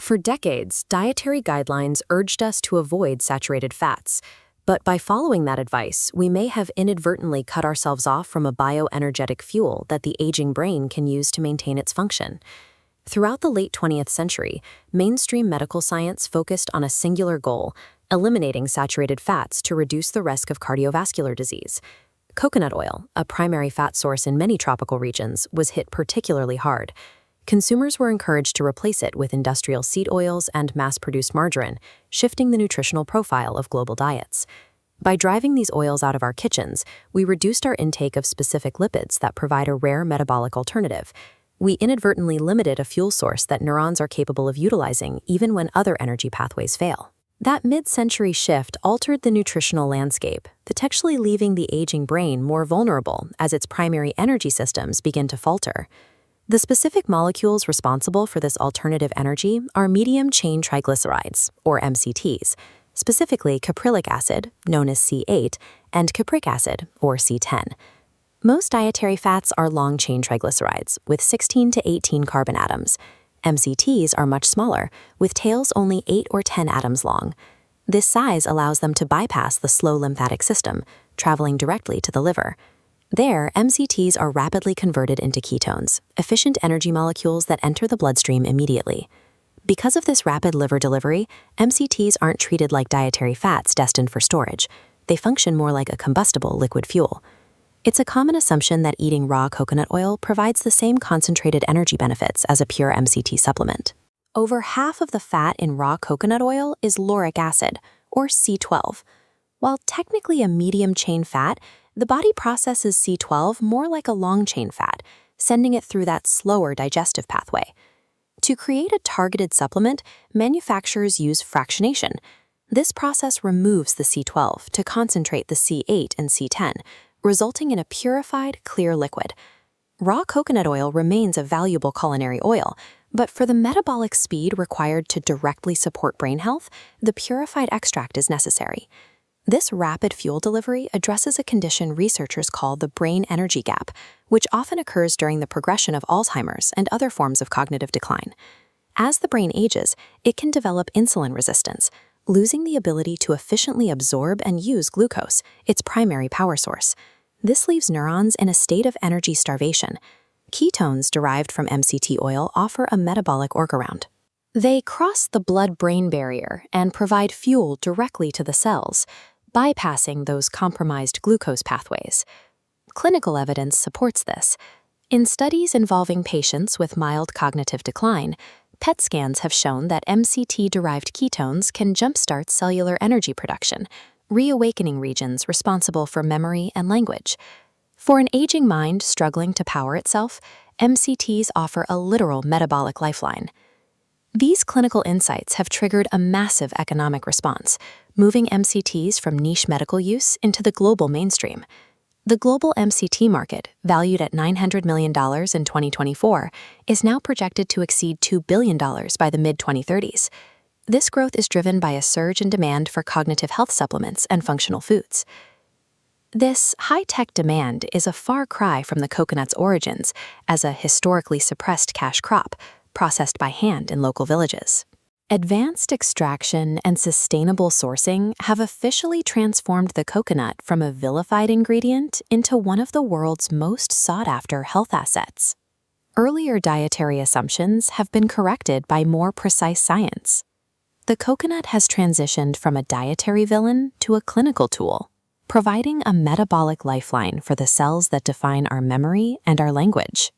For decades, dietary guidelines urged us to avoid saturated fats. But by following that advice, we may have inadvertently cut ourselves off from a bioenergetic fuel that the aging brain can use to maintain its function. Throughout the late 20th century, mainstream medical science focused on a singular goal: eliminating saturated fats to reduce the risk of cardiovascular disease. Coconut oil, a primary fat source in many tropical regions, was hit particularly hard. Consumers were encouraged to replace it with industrial seed oils and mass-produced margarine, shifting the nutritional profile of global diets. By driving these oils out of our kitchens, we reduced our intake of specific lipids that provide a rare metabolic alternative. We inadvertently limited a fuel source that neurons are capable of utilizing even when other energy pathways fail. That mid-century shift altered the nutritional landscape, potentially leaving the aging brain more vulnerable as its primary energy systems begin to falter. The specific molecules responsible for this alternative energy are medium-chain triglycerides, or MCTs, specifically caprylic acid, known as C8, and capric acid, or C10. Most dietary fats are long-chain triglycerides, with 16 to 18 carbon atoms. MCTs are much smaller, with tails only 8 or 10 atoms long. This size allows them to bypass the slow lymphatic system, traveling directly to the liver. There, MCTs are rapidly converted into ketones, efficient energy molecules that enter the bloodstream immediately. Because of this rapid liver delivery, MCTs aren't treated like dietary fats destined for storage. They function more like a combustible liquid fuel. It's a common assumption that eating raw coconut oil provides the same concentrated energy benefits as a pure MCT supplement. Over half of the fat in raw coconut oil is lauric acid, or C12. While technically a medium-chain fat, the body processes C12 more like a long-chain fat, sending it through that slower digestive pathway. To create a targeted supplement, manufacturers use fractionation. This process removes the C12 to concentrate the C8 and C10, resulting in a purified, clear liquid. Raw coconut oil remains a valuable culinary oil, but for the metabolic speed required to directly support brain health, the purified extract is necessary. This rapid fuel delivery addresses a condition researchers call the brain energy gap, which often occurs during the progression of Alzheimer's and other forms of cognitive decline. As the brain ages, it can develop insulin resistance, losing the ability to efficiently absorb and use glucose, its primary power source. This leaves neurons in a state of energy starvation. Ketones derived from MCT oil offer a metabolic workaround. They cross the blood-brain barrier and provide fuel directly to the cells, bypassing those compromised glucose pathways. Clinical evidence supports this. In studies involving patients with mild cognitive decline, PET scans have shown that MCT-derived ketones can jumpstart cellular energy production, reawakening regions responsible for memory and language. For an aging mind struggling to power itself, MCTs offer a literal metabolic lifeline. These clinical insights have triggered a massive economic response, moving MCTs from niche medical use into the global mainstream. The global MCT market, valued at $900 million in 2024, is now projected to exceed $2 billion by the mid-2030s. This growth is driven by a surge in demand for cognitive health supplements and functional foods. This high-tech demand is a far cry from the coconut's origins as a historically suppressed cash crop, processed by hand in local villages. Advanced extraction and sustainable sourcing have officially transformed the coconut from a vilified ingredient into one of the world's most sought-after health assets. Earlier dietary assumptions have been corrected by more precise science. The coconut has transitioned from a dietary villain to a clinical tool, providing a metabolic lifeline for the cells that define our memory and our language.